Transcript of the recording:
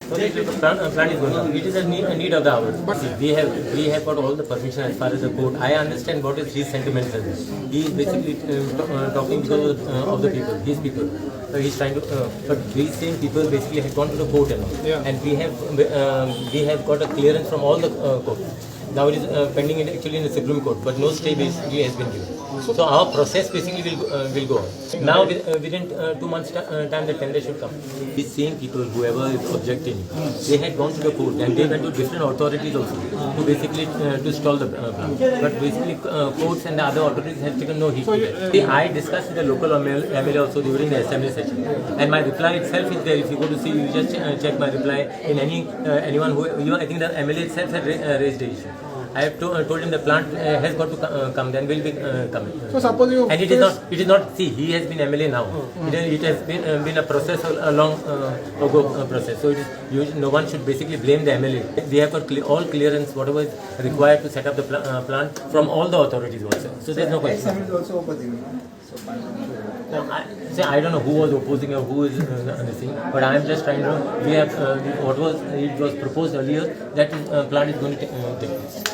the plant is going on. It is a need of the hour. We have got all the permission as far as the court. I understand what is his sentiments. He is basically talking because of the people, his people. So he's trying to, but these same people basically have gone to the court and all. Yeah. And we have got a clearance from all the court. Now it is pending actually in the Supreme Court, but no stay basically has been given. So our process basically will go on. Now within 2 months time the tender should come. These same people, whoever is objecting, they had gone to the court and they went to different authorities also to basically to stall the plant. But basically courts and the other authorities have taken no heed. See, I discussed with the local MLA also during the assembly session, and my reply itself is there. If you go to see, you just check my reply in anyone who I think the MLA itself had raised the issue. I have told him the plant has got to come, then will be coming. So suppose you... And it is not, see, he has been MLA now. It has been a process, a long ago process. So it is usually, no one should basically blame the MLA. We have got all clearance, whatever is required to set up the plant from all the authorities also. So there is no question. Exam is also opposing. I don't know who was opposing or who is this thing, but I am just trying to, it was proposed earlier that plant is going to take place.